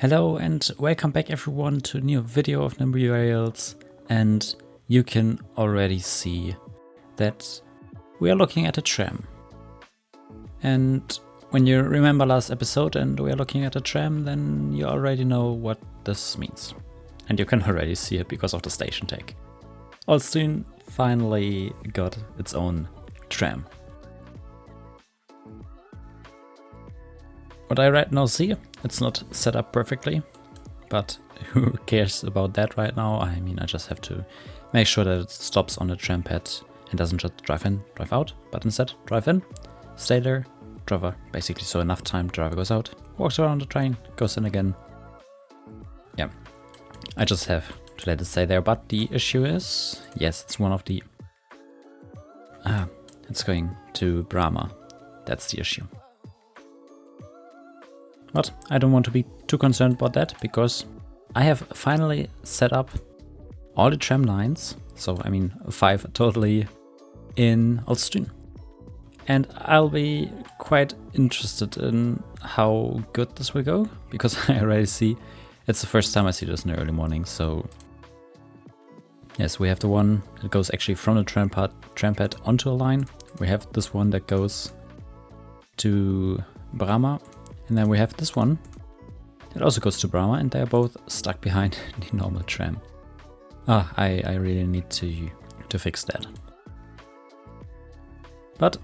Hello and welcome back everyone to a new video of Nimby Rails, and you can already see that we are looking at a tram. And when you remember last episode and we are looking at a tram, then you already know what this means. And you can already see it because of the station tag. Olsztyn finally got its own tram. What I right now see, it's not set up perfectly, but who cares about that right now? I mean, I just have to make sure that it stops on the tram pad and doesn't just drive in, drive out, but instead drive in, stay there, driver, basically so enough time, driver goes out, walks around the train, goes in again. Yeah, I just have to let it stay there, but the issue is, yes, it's one of the... it's going to Brahma, that's the issue. But I don't want to be too concerned about that, because I have finally set up all the tram lines, so I mean 5 totally, in Olsztyn. And I'll be quite interested in how good this will go, because I already see, it's the first time I see this in the early morning, so... Yes, we have the one that goes actually from the tram pad onto a line. We have this one that goes to Brahma. And then we have this one that also goes to Brahma, and they're both stuck behind the normal tram. I really need to fix that. But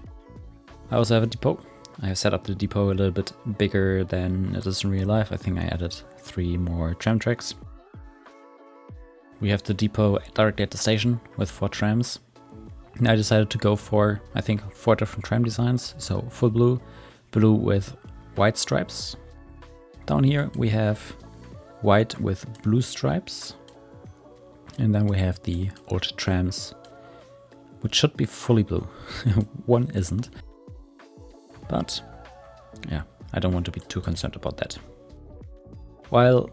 I also have a depot. I have set up the depot a little bit bigger than it is in real life. I think I added 3 more tram tracks. We have the depot directly at the station with 4 trams. And I decided to go for, I think, 4 different tram designs. So full blue, blue with white stripes. Down here we have white with blue stripes. And then we have the old trams, which should be fully blue. One isn't. But yeah, I don't want to be too concerned about that. While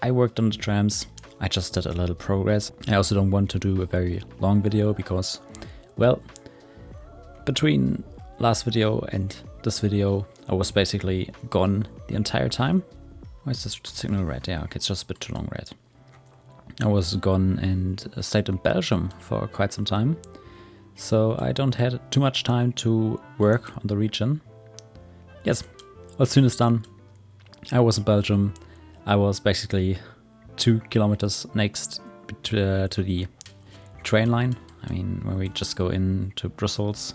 I worked on the trams, I just did a little progress. I also don't want to do a very long video because, well, between last video and this video, I was basically gone the entire time. Why is this signal red? Yeah, okay, it's just a bit too long red. I was gone and stayed in Belgium for quite some time, so I don't have too much time to work on the region. Yes, as soon as done, I was in Belgium. I was basically 2 kilometers next to the train line. I mean, when we just go into Brussels.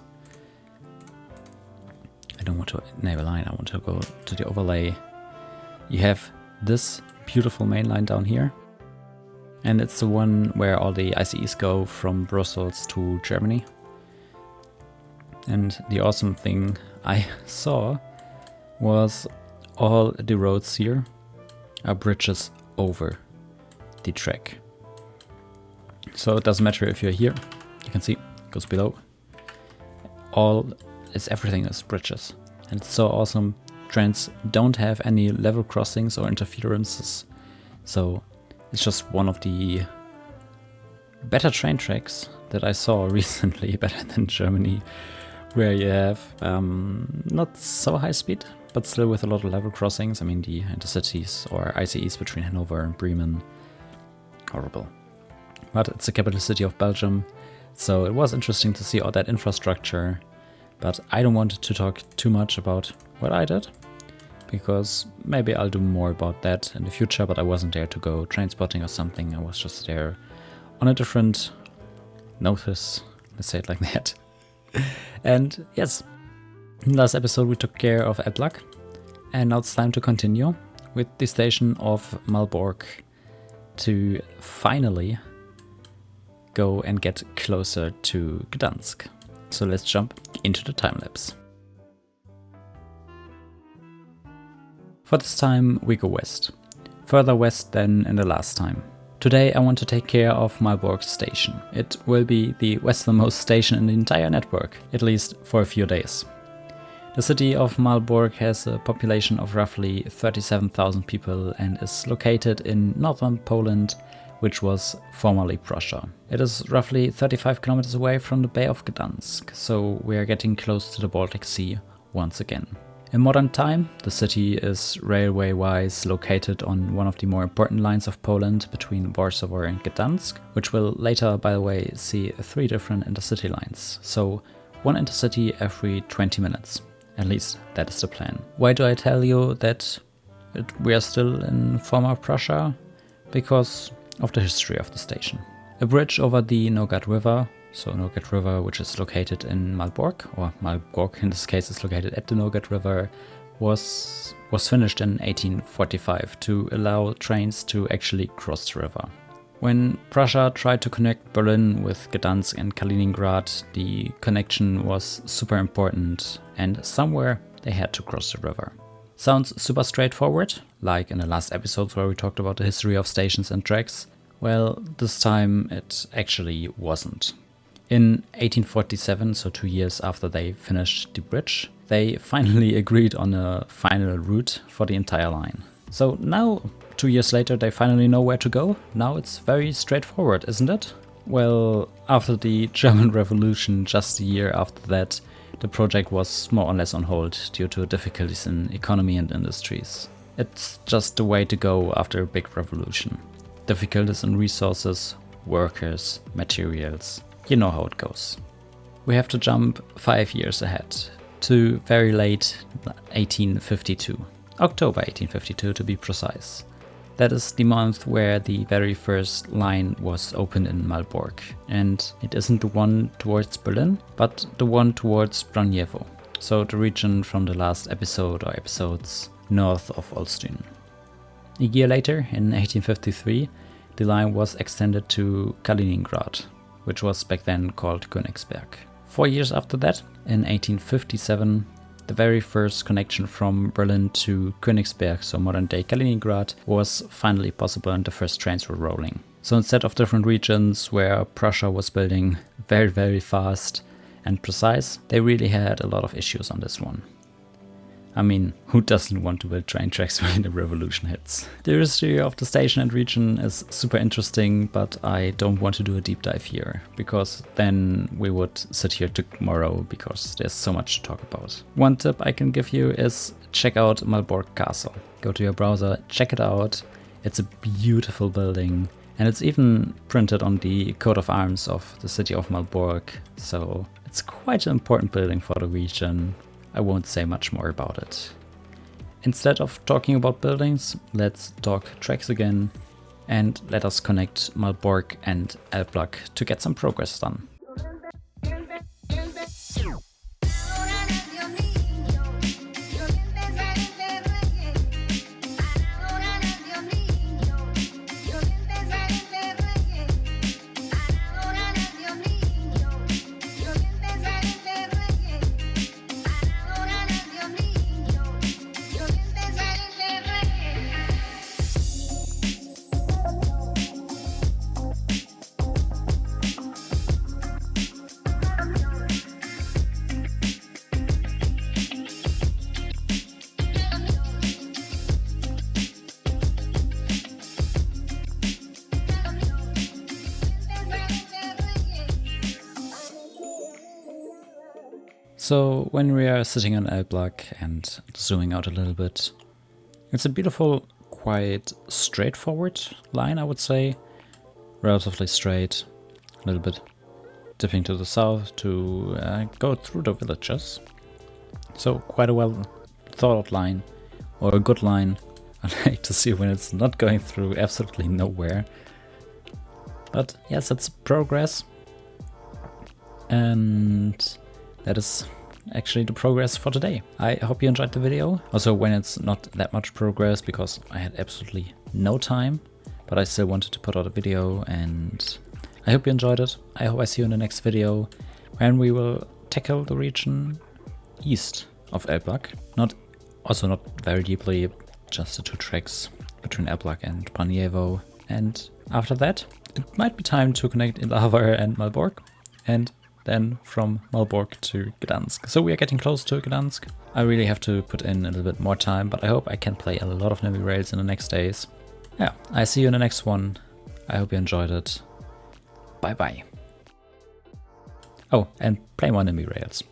I don't want to enable line, I want to go to the overlay. You have this beautiful main line down here. And it's the one where all the ICEs go from Brussels to Germany. And the awesome thing I saw was all the roads here are bridges over the track. So it doesn't matter if you're here, you can see it goes below. Everything is bridges, and it's so awesome. Trains don't have any level crossings or interferences, so it's just one of the better train tracks that I saw recently, better than Germany, where you have not so high speed, but still with a lot of level crossings. I mean, the intercities or ICEs between Hanover and Bremen, horrible. But it's the capital city of Belgium, so it was interesting to see all that infrastructure. But I don't want to talk too much about what I did, because maybe I'll do more about that in the future, but I wasn't there to go train spotting or something. I was just there on a different notice, let's say it like that. And yes, in the last episode we took care of Adblock, and now it's time to continue with the station of Malbork to finally go and get closer to Gdansk. So let's jump into the time lapse. For this time we go west, further west than in the last time. Today I want to take care of Malbork station. It will be the westernmost station in the entire network, at least for a few days. The city of Malbork has a population of roughly 37,000 people and is located in northern Poland, which was formerly Prussia. It is roughly 35 kilometers away from the Bay of Gdansk, so we are getting close to the Baltic Sea once again. In modern time, the city is railway-wise located on one of the more important lines of Poland between Warsaw and Gdansk, which will later, by the way, see 3 different intercity lines. So 1 intercity every 20 minutes. At least that is the plan. Why do I tell you that we are still in former Prussia? Because of the history of the station. A bridge over the Nogat River, so Nogat River, which is located in Malbork, or Malbork in this case is located at the Nogat River, was finished in 1845 to allow trains to actually cross the river. When Prussia tried to connect Berlin with Gdansk and Kaliningrad, the connection was super important and somewhere they had to cross the river. Sounds super straightforward, like in the last episodes where we talked about the history of stations and tracks. Well, this time it actually wasn't. In 1847, so 2 years after they finished the bridge, they finally agreed on a final route for the entire line. So now, 2 years later, they finally know where to go. Now it's very straightforward, isn't it? Well, after the German Revolution, just a year after that, the project was more or less on hold due to difficulties in economy and industries. It's just the way to go after a big revolution. Difficulties in resources, workers, materials. You know how it goes. We have to jump 5 years ahead to very late 1852, October 1852 to be precise. That is the month where the very first line was opened in Malbork, and it isn't the one towards Berlin, but the one towards Braniewo, so the region from the last episode or episodes north of Olsztyn. A year later, in 1853, the line was extended to Kaliningrad, which was back then called Königsberg. 4 years after that, in 1857, the very first connection from Berlin to Königsberg, so modern-day Kaliningrad, was finally possible and the first trains were rolling. So instead of different regions where Prussia was building very fast and precise, they really had a lot of issues on this one. I mean, who doesn't want to build train tracks when the revolution hits? The history of the station and region is super interesting, but I don't want to do a deep dive here, because then we would sit here tomorrow, because there's so much to talk about. One tip I can give you is check out Malbork Castle. Go to your browser, check it out. It's a beautiful building, and it's even printed on the coat of arms of the city of Malbork, so it's quite an important building for the region. I won't say much more about it. Instead of talking about buildings, let's talk tracks again and let us connect Malbork and Elbląg to get some progress done. So when we are sitting on Elbląg and zooming out a little bit, it's a beautiful, quite straightforward line, I would say. Relatively straight, a little bit dipping to the south to go through the villages. So quite a well thought out line, or a good line. I like to see when it's not going through absolutely nowhere. But yes, it's progress. And that is actually the progress for today. I hope you enjoyed the video. Also when it's not that much progress, because I had absolutely no time, but I still wanted to put out a video, and I hope you enjoyed it. I hope I see you in the next video when we will tackle the region east of Elbląg. Not very deeply, just the 2 tracks between Elbląg and Braniewo. And after that, it might be time to connect Ilava and Malbork, and then from Malbork to Gdansk. So we are getting close to Gdansk. I really have to put in a little bit more time, but I hope I can play a lot of Nimby Rails in the next days. Yeah, I see you in the next one. I hope you enjoyed it. Bye bye. Oh, and play more Nimby Rails.